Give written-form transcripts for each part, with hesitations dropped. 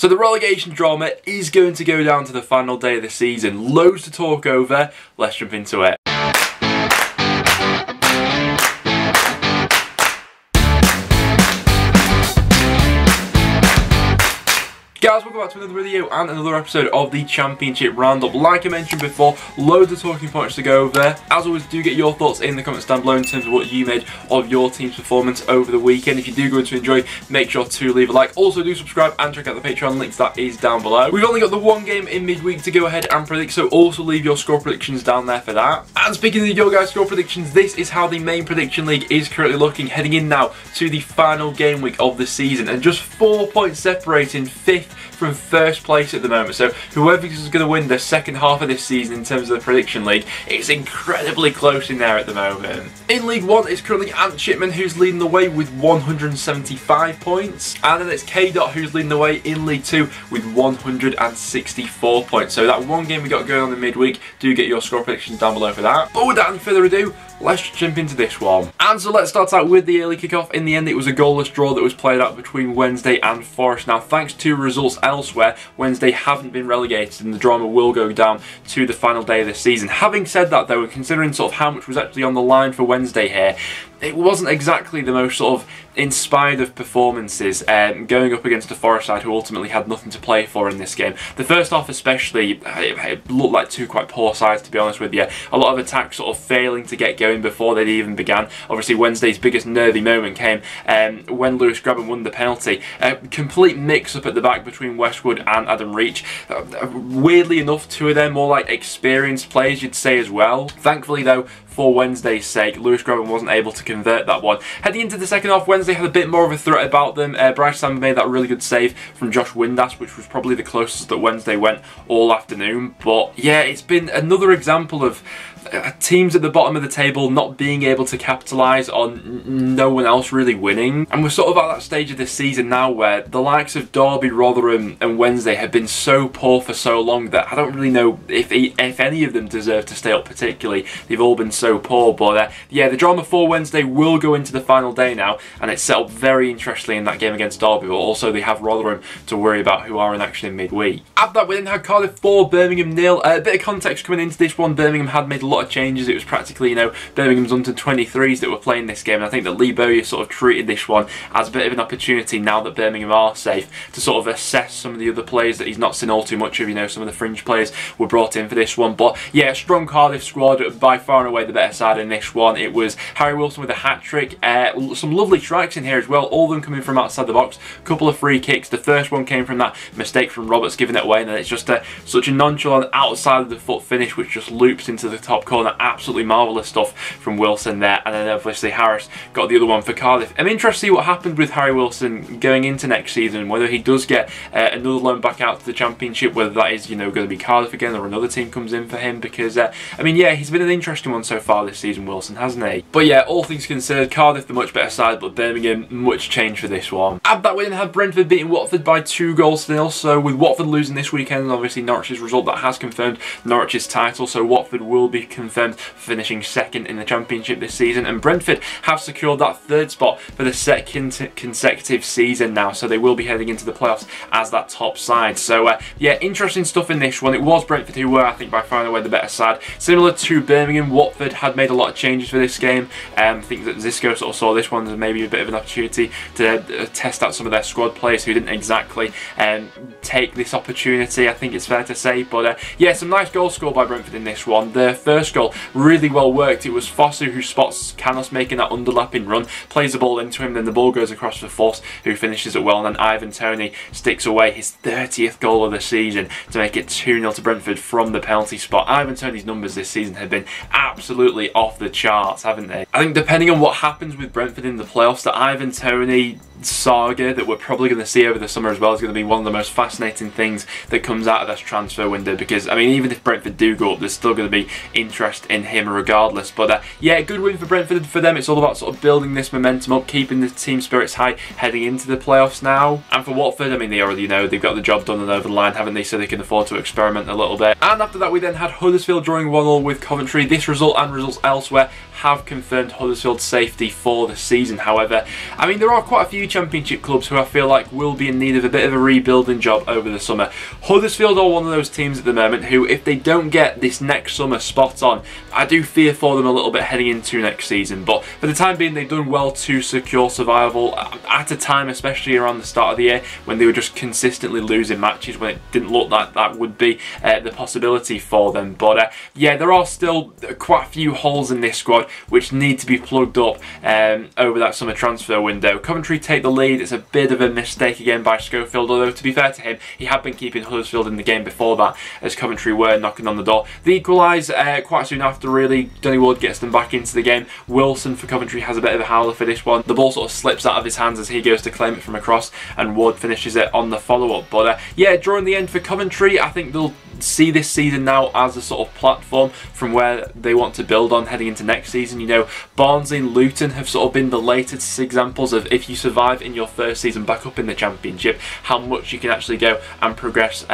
So the relegation drama is going to go down to the final day of the season. Loads to talk over. Let's jump into it. Guys, welcome back to another video and another episode of the Championship Roundup. Like I mentioned before, loads of talking points to go over. As always, do get your thoughts in the comments down below in terms of what you made of your team's performance over the weekend. If you do go to enjoy, make sure to leave a like. Also, do subscribe and check out the Patreon links, that is down below. We've only got the one game in midweek to go ahead and predict, so also leave your score predictions down there for that. And speaking of your guys' score predictions, this is how the main prediction league is currently looking, heading in now to the final game week of the season, and just 4 points separating 5th from first place at the moment. So whoever is going to win the second half of this season in terms of the prediction league, it's incredibly close in there at the moment. In League 1, it's currently Ant Chipman who's leading the way with 175 points, and then it's K Dot who's leading the way in League 2 with 164 points. So that one game we got going on in midweek, do get your score predictions down below for that. But without any further ado, let's jump into this one. And so let's start out with the early kickoff. In the end, it was a goalless draw that was played out between Wednesday and Forest. Now, thanks to results elsewhere, Wednesday haven't been relegated and the drama will go down to the final day of the season. Having said that though, considering sort of how much was actually on the line for Wednesday here, it wasn't exactly the most sort of inspired of performances going up against a Forest side who ultimately had nothing to play for in this game. The first half especially, it looked like two quite poor sides, to be honest with you. A lot of attacks sort of failing to get going before they even began. Obviously Wednesday's biggest nervy moment came when Lewis Grabban won the penalty. Complete mix-up at the back between Westwood and Adam Reach. Weirdly enough, two of them more like experienced players, you'd say, as well. Thankfully though, for Wednesday's sake, Lewis Grabban wasn't able to convert that one. Heading into the second half, Wednesday had a bit more of a threat about them. Bryce Samba made that really good save from Josh Windass, which was probably the closest that Wednesday went all afternoon. But yeah, it's been another example of teams at the bottom of the table not being able to capitalise on no one else really winning. And we're sort of at that stage of this season now where the likes of Derby, Rotherham and Wednesday have been so poor for so long that I don't really know if any of them deserve to stay up particularly. They've all been so poor. But yeah, the drama for Wednesday will go into the final day now, and it's set up very interestingly in that game against Derby, but also they have Rotherham to worry about, who are in action in midweek. After that, we then had Cardiff 4, Birmingham 0. A bit of context coming into this one, Birmingham had made a lot of changes. It was practically, you know, Birmingham's under 23s that were playing this game, and I think that Lee Bowyer sort of treated this one as a bit of an opportunity, now that Birmingham are safe, to sort of assess some of the other players that he's not seen all too much of. You know, some of the fringe players were brought in for this one. But yeah, strong Cardiff squad, by far and away the better side in this one. It was Harry Wilson with a hat-trick, some lovely strikes in here as well, all of them coming from outside the box, a couple of free kicks. The first one came from that mistake from Roberts giving it away, and then it's just such a nonchalant outside of the foot finish which just loops into the top corner. Absolutely marvellous stuff from Wilson there. And then obviously Harris got the other one for Cardiff. I'm interested to see what happens with Harry Wilson going into next season, whether he does get another loan back out to the Championship, whether that is, you know, going to be Cardiff again or another team comes in for him, because I mean, yeah, he's been an interesting one so far this season, Wilson, hasn't he? But yeah, all things considered, Cardiff the much better side, but Birmingham much change for this one. After that, we then had Brentford beating Watford by 2-0. So with Watford losing this weekend, and obviously Norwich's result, that has confirmed Norwich's title, so Watford will be confirmed finishing second in the Championship this season, and Brentford have secured that third spot for the second consecutive season now, so they will be heading into the playoffs as that top side. So yeah, interesting stuff in this one. It was Brentford who were, I think, by far and away the better side. Similar to Birmingham, Watford had made a lot of changes for this game. I think that Zisco sort of saw this one as maybe a bit of an opportunity to test out some of their squad players who didn't exactly take this opportunity, I think it's fair to say. But yeah, some nice goals scored by Brentford in this one. The first goal really well worked. It was Fosu who spots Canos making that underlapping run, plays the ball into him, then the ball goes across for Foss, who finishes it well, and then Ivan Toney sticks away his 30th goal of the season to make it 2-0 to Brentford from the penalty spot. Ivan Toney's numbers this season have been absolutely off the charts, haven't they? I think depending on what happens with Brentford in the playoffs, the Ivan Toney saga that we're probably going to see over the summer as well is going to be one of the most fascinating things that comes out of this transfer window, because I mean, even if Brentford do go up, there's still going to be interest in him regardless. But yeah, good win for Brentford. For them, it's all about sort of building this momentum up, keeping the team spirits high heading into the playoffs now. And for Watford, I mean, they already know they've got the job done and over the line, haven't they, so they can afford to experiment a little bit. And after that, we then had Huddersfield drawing 1-1 with Coventry. This result and results elsewhere have confirmed Huddersfield's safety for the season. However, I mean, there are quite a few Championship clubs who I feel like will be in need of a bit of a rebuilding job over the summer. Huddersfield are one of those teams at the moment who, if they don't get this next summer spot on, I do fear for them a little bit heading into next season. But for the time being, they've done well to secure survival at a time, especially around the start of the year, when they were just consistently losing matches when it didn't look like that would be the possibility for them. But yeah, there are still quite a few holes in this squad which need to be plugged up over that summer transfer window. Coventry take the lead. It's a bit of a mistake again by Schofield, although to be fair to him, he had been keeping Huddersfield in the game before that as Coventry were knocking on the door. They equalise quite soon after, really. Johnny Wood gets them back into the game. Wilson for Coventry has a bit of a howler for this one. The ball sort of slips out of his hands as he goes to claim it from across, and Wood finishes it on the follow-up. But yeah, drawing the end for Coventry, I think they'll see this season now as a sort of platform from where they want to build on heading into next season. You know, Barnsley and Luton have sort of been the latest examples of, if you survive in your first season back up in the Championship, how much you can actually go and progress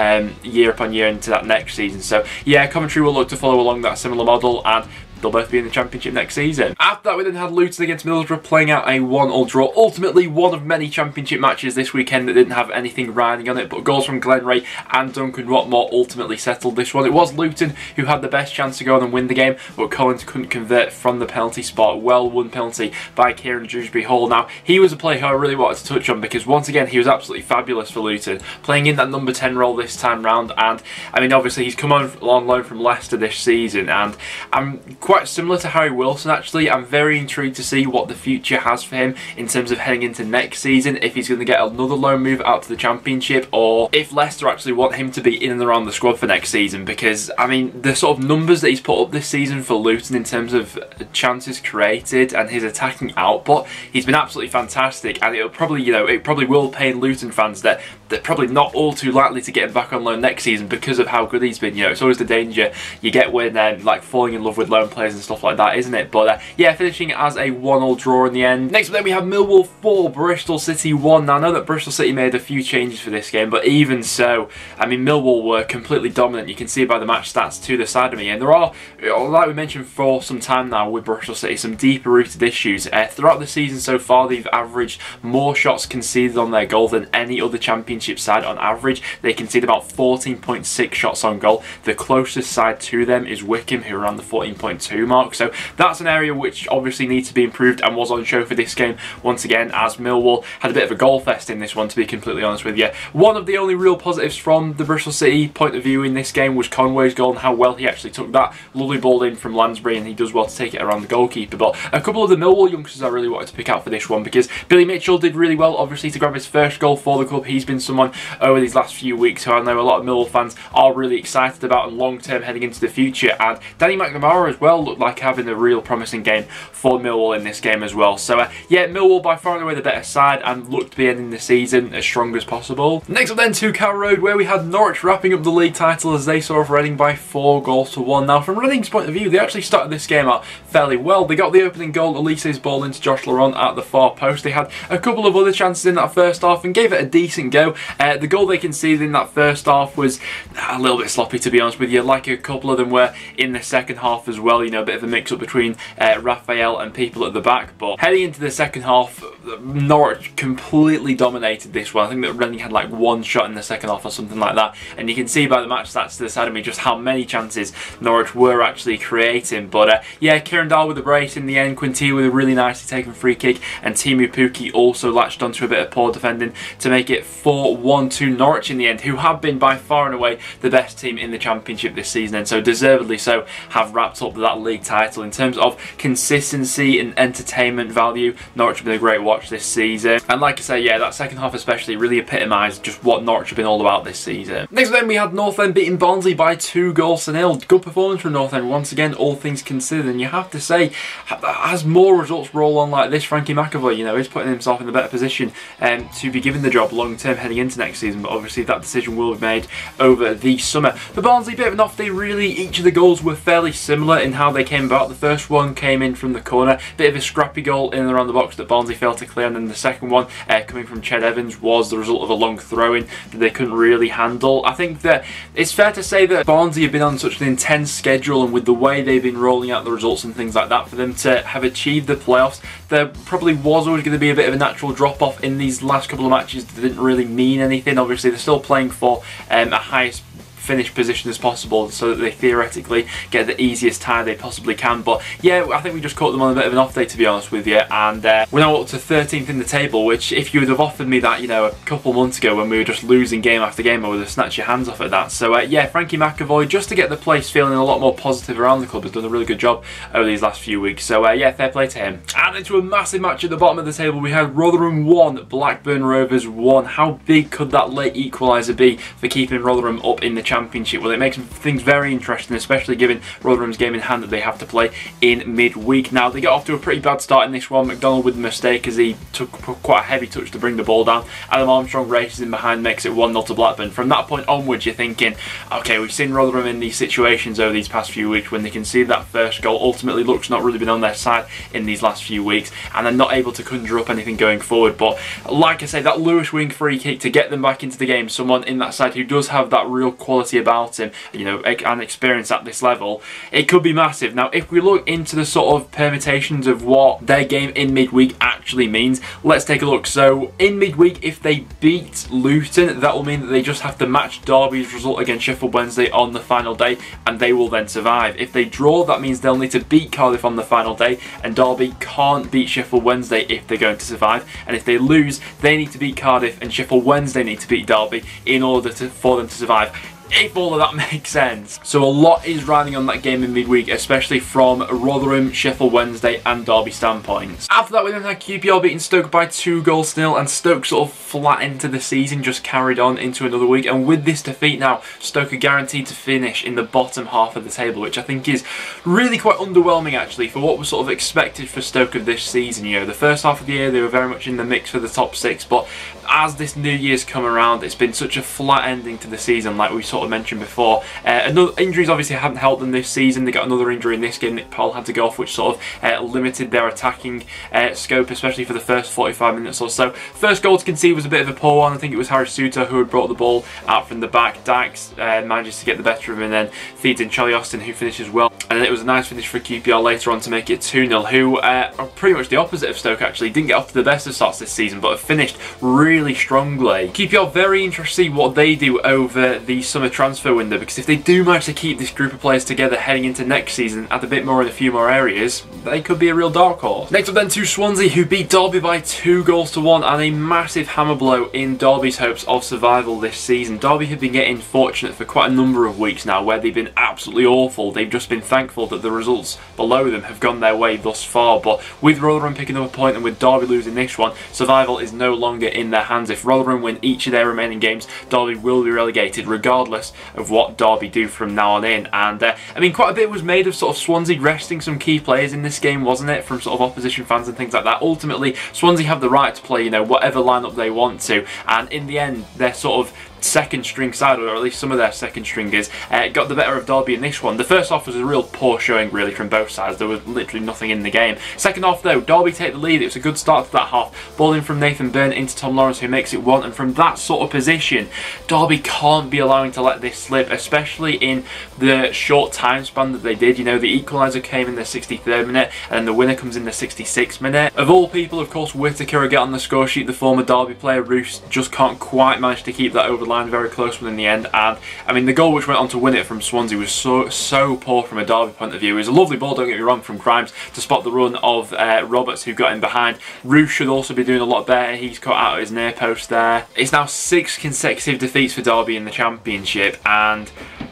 year upon year into that next season. So yeah, Coventry will look to follow along that similar model, and they'll both be in the Championship next season. After that, we then had Luton against Middlesbrough playing out a 1-1 draw. Ultimately, one of many Championship matches this weekend that didn't have anything riding on it, but goals from Glenn Ray and Duncan Watmore ultimately settled this one. It was Luton who had the best chance to go on and win the game, but Collins couldn't convert from the penalty spot. Well won penalty by Kieran Dewsbury Hall. Now, he was a player who I really wanted to touch on because, once again, he was absolutely fabulous for Luton, playing in that number 10 role this time round. And I mean, obviously, he's come on loan from Leicester this season, and I'm quite similar to Harry Wilson, actually. I'm very intrigued to see what the future has for him in terms of heading into next season, if he's going to get another loan move out to the Championship, or if Leicester actually want him to be in and around the squad for next season. Because I mean, the sort of numbers that he's put up this season for Luton in terms of chances created and his attacking output, he's been absolutely fantastic, and it'll probably, you know, it probably will pain Luton fans that they're probably not all too likely to get him back on loan next season because of how good he's been. You know, it's always the danger you get when like falling in love with loan players and stuff like that, isn't it? But yeah, finishing as a 1-1 draw in the end. Next up then we have Millwall 4, Bristol City 1. Now, I know that Bristol City made a few changes for this game, but even so, I mean, Millwall were completely dominant. You can see by the match stats to the side of me, and there are, like we mentioned for some time now with Bristol City, some deeper rooted issues. Throughout the season so far, they've averaged more shots conceded on their goal than any other Championship side on average. They concede about 14.6 shots on goal. The closest side to them is Wycombe, who are around the 14.2 mark. So that's an area which obviously needs to be improved, and was on show for this game once again, as Millwall had a bit of a goal fest in this one, to be completely honest with you. One of the only real positives from the Bristol City point of view in this game was Conway's goal and how well he actually took that lovely ball in from Lansbury, and he does well to take it around the goalkeeper. But a couple of the Millwall youngsters I really wanted to pick out for this one, because Billy Mitchell did really well, obviously, to grab his first goal for the club. He's been someone over these last few weeks who I know a lot of Millwall fans are really excited about and long term heading into the future, and Danny McNamara as well looked like having a real promising game for Millwall in this game as well. So yeah, Millwall by far and away the better side, and looked to be ending the season as strong as possible. Next up then to Carrow Road, where we had Norwich wrapping up the league title as they saw off Reading by 4-1. Now, from Reading's point of view, they actually started this game out fairly well. They got the opening goal, Elise's ball into Josh Laurent at the far post. They had a couple of other chances in that first half and gave it a decent go. The goal they conceded in that first half was a little bit sloppy, to be honest with you, like a couple of them were in the second half as well. You know, a bit of a mix-up between Raphael and people at the back. But heading into the second half, Norwich completely dominated this one. I think that Reading had like one shot in the second half or something like that, and you can see by the match stats to the side of me just how many chances Norwich were actually creating. But yeah, Kieran Dahl with a brace in the end, Quintilla with a really nicely taken free kick, and Timu Pukki also latched onto a bit of poor defending to make it 4-1 to Norwich in the end, who have been by far and away the best team in the Championship this season, and so deservedly so have wrapped up that league title. In terms of consistency and entertainment value, Norwich have been a great watch this season, and like I say, yeah, that second half especially really epitomised just what Norwich have been all about this season. Next then we had North End beating Barnsley by 2-0. Good performance from North End once again, all things considered, and you have to say, as more results roll on like this, Frankie McAvoy, you know, is putting himself in a better position to be given the job long term heading into next season. But obviously that decision will be made over the summer. For Barnsley, bit of an off day really. Each of the goals were fairly similar in how they came about. The first one came in from the corner, bit of a scrappy goal in and around the box that Barnsley failed to clear, and then the second one coming from Ched Evans was the result of a long throw-in that they couldn't really handle. I think that it's fair to say that Barnsley have been on such an intense schedule, and with the way they've been rolling out the results and things like that, for them to have achieved the playoffs, there probably was always going to be a bit of a natural drop-off in these last couple of matches that didn't really mean anything. Obviously, they're still playing for a highest finish position as possible, so that they theoretically get the easiest tie they possibly can. But yeah, I think we just caught them on a bit of an off day, to be honest with you, and we're now up to 13th in the table, which if you would have offered me that, you know, a couple months ago when we were just losing game after game, I would have snatched your hands off at that. So yeah, Frankie McAvoy, just to get the place feeling a lot more positive around the club, has done a really good job over these last few weeks. So yeah, fair play to him. And into a massive match at the bottom of the table, we had Rotherham 1, Blackburn Rovers 1. How big could that late equaliser be for keeping Rotherham up in the Championship? Well, it makes things very interesting, especially given Rotherham's game in hand that they have to play in midweek. Now, they got off to a pretty bad start in this one. McDonald with the mistake as he took quite a heavy touch to bring the ball down. Adam Armstrong races in behind, makes it 1-0 to Blackburn. From that point onwards, you're thinking, okay, we've seen Rotherham in these situations over these past few weeks when they concede that first goal. Ultimately, luck's not really been on their side in these last few weeks, and they're not able to conjure up anything going forward. But like I say, that Lewis wing free kick to get them back into the game, someone in that side who does have that real quality about him, you know, and experience at this level, it could be massive. Now, if we look into the sort of permutations of what their game in midweek actually means, let's take a look. So in midweek, if they beat Luton, that will mean that they just have to match Derby's result against Sheffield Wednesday on the final day, and they will then survive. If they draw, that means they'll need to beat Cardiff on the final day, and Derby can't beat Sheffield Wednesday if they're going to survive. And if they lose, they need to beat Cardiff, and Sheffield Wednesday need to beat Derby in order for them to survive, if all of that makes sense. So a lot is riding on that game in midweek, especially from Rotherham, Sheffield Wednesday and Derby standpoints. After that, we then had QPR beating Stoke by 2-0, and Stoke sort of flat into the season, just carried on into another week. And with this defeat now, Stoke are guaranteed to finish in the bottom half of the table, which I think is really quite underwhelming actually for what was sort of expected for Stoke of this season. You know, the first half of the year they were very much in the mix for the top 6, but as this new year's come around, it's been such a flat ending to the season, like we sort of mentioned before. Injuries obviously haven't helped them this season. They got another injury in this game. Nick Powell had to go off, which sort of limited their attacking scope, especially for the first 45 minutes or so. First goal to concede was a bit of a poor one. I think it was Harry Suter who had brought the ball out from the back. Dykes manages to get the better of him and then feeds in Charlie Austin, who finishes well. And then it was a nice finish for QPR later on to make it 2-0, who are pretty much the opposite of Stoke actually. Didn't get off to the best of starts this season, but have finished really strongly. QPR very interested to see what they do over the summer transfer window, because if they do manage to keep this group of players together heading into next season, add a bit more in a few more areas, they could be a real dark horse. Next up then to Swansea, who beat Derby by 2-1, and a massive hammer blow in Derby's hopes of survival this season. Derby have been getting fortunate for quite a number of weeks now where they've been absolutely awful. They've just been thankful that the results below them have gone their way thus far, but with Rotherham picking up a point and with Derby losing this one, survival is no longer in their hands. If Rotherham win each of their remaining games, Derby will be relegated regardless of what Derby do from now on in. And I mean, quite a bit was made of sort of Swansea resting some key players in this game, wasn't it, from sort of opposition fans and things like that. Ultimately, Swansea have the right to play, you know, whatever lineup they want to, and in the end they're sort of second string side, or at least some of their second stringers, got the better of Derby in this one. The first half was a real poor showing really from both sides. There was literally nothing in the game. Second half though, Derby take the lead. It was a good start to that half. Ball in from Nathan Byrne into Tom Lawrence, who makes it 1, and from that sort of position, Derby can't be allowing to let this slip, especially in the short time span that they did. You know, the equaliser came in the 63rd minute and then the winner comes in the 66th minute. Of all people, of course, Whittaker get on the score sheet. The former Derby player, Roos, just can't quite manage to keep that over the line. Very close one in the end, and I mean the goal which went on to win it from Swansea was so poor from a Derby point of view. It was a lovely ball, don't get me wrong, from Grimes to spot the run of Roberts, who got in behind. Roos should also be doing a lot better. He's cut out his near post there. It's now 6 consecutive defeats for Derby in the Championship, and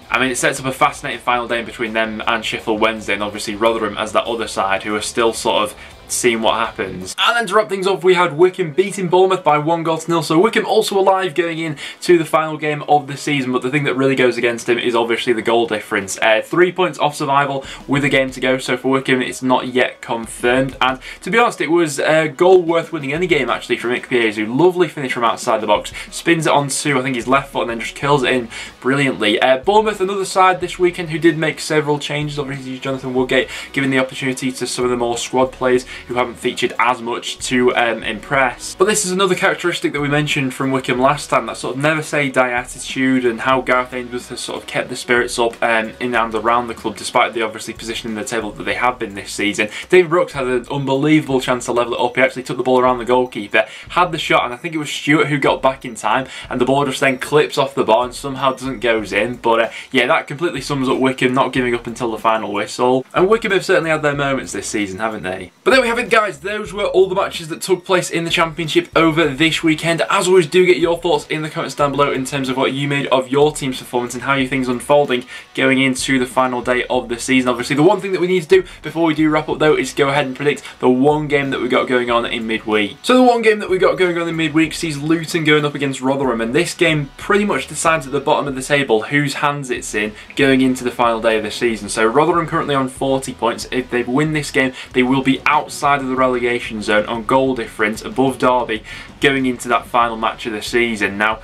I mean, it sets up a fascinating final day between them and Sheffield Wednesday, and obviously Rotherham as that other side, who are still sort of seeing what happens. And then to wrap things up, we had Wycombe beating Bournemouth by 1-0, so Wycombe also alive going into the final game of the season, but the thing that really goes against him is obviously the goal difference. 3 points off survival with a game to go, so for Wycombe it's not yet confirmed, and to be honest, it was a goal worth winning any game actually from Ikpeazu. Lovely finish from outside the box, spins it onto I think his left foot and then just kills it in brilliantly. Bournemouth, another side this weekend who did make several changes. Obviously Jonathan Woodgate giving the opportunity to some of the more squad players who haven't featured as much to impress. But this is another characteristic that we mentioned from Wycombe last time, that sort of never say die attitude, and how Gareth Ainsworth has sort of kept the spirits up in and around the club despite the obviously position in the table that they have been this season. David Brooks had an unbelievable chance to level it up. He actually took the ball around the goalkeeper, had the shot, and I think it was Stewart who got back in time, and the ball just then clips off the bar and somehow doesn't goes in. But yeah, that completely sums up Wycombe not giving up until the final whistle. And Wycombe have certainly had their moments this season, haven't they? But there we have it, guys. Those were all the matches that took place in the Championship over this weekend. As always, do get your thoughts in the comments down below in terms of what you made of your team's performance and how you think is unfolding going into the final day of the season. Obviously, the one thing that we need to do before we do wrap up though is go ahead and predict the one game that we got going on in midweek. So the one game that we got going on in midweek sees Luton going up against Rotherham, and this game pretty much decides at the bottom of the table whose hands it's in going into the final day of the season. So Rotherham currently on 40 points. If they win this game, they will be outside of the relegation zone on goal difference above Derby going into that final match of the season. Now,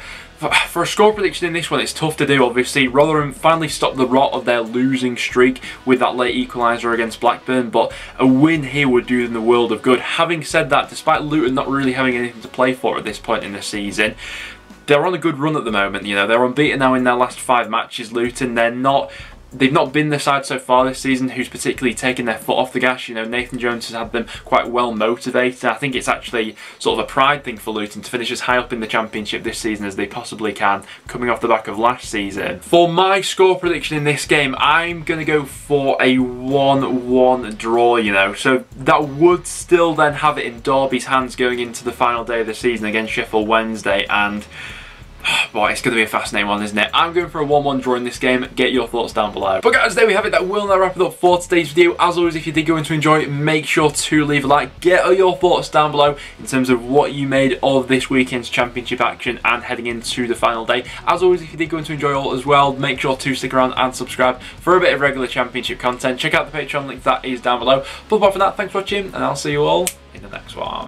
for a score prediction in this one, it's tough to do. Obviously, Rotherham finally stopped the rot of their losing streak with that late equaliser against Blackburn, but a win here would do them the world of good. Having said that, despite Luton not really having anything to play for at this point in the season, they're on a good run at the moment. You know, they're unbeaten now in their last 5 matches. Luton, they've not been the side so far this season who's particularly taken their foot off the gas. You know, Nathan Jones has had them quite well motivated. I think it's actually sort of a pride thing for Luton to finish as high up in the Championship this season as they possibly can, coming off the back of last season. For my score prediction in this game, I'm going to go for a 1-1 draw, you know. So that would still then have it in Derby's hands going into the final day of the season against Sheffield Wednesday, and boy, it's going to be a fascinating one, isn't it? I'm going for a 1-1 draw in this game. Get your thoughts down below. But guys, there we have it. That will now wrap it up for today's video. As always, if you did go in to enjoy it, make sure to leave a like. Get your thoughts down below in terms of what you made of this weekend's Championship action and heading into the final day. As always, if you did go in to enjoy all as well, make sure to stick around and subscribe for a bit of regular Championship content. Check out the Patreon link, that is down below. But apart from that, thanks for watching, and I'll see you all in the next one.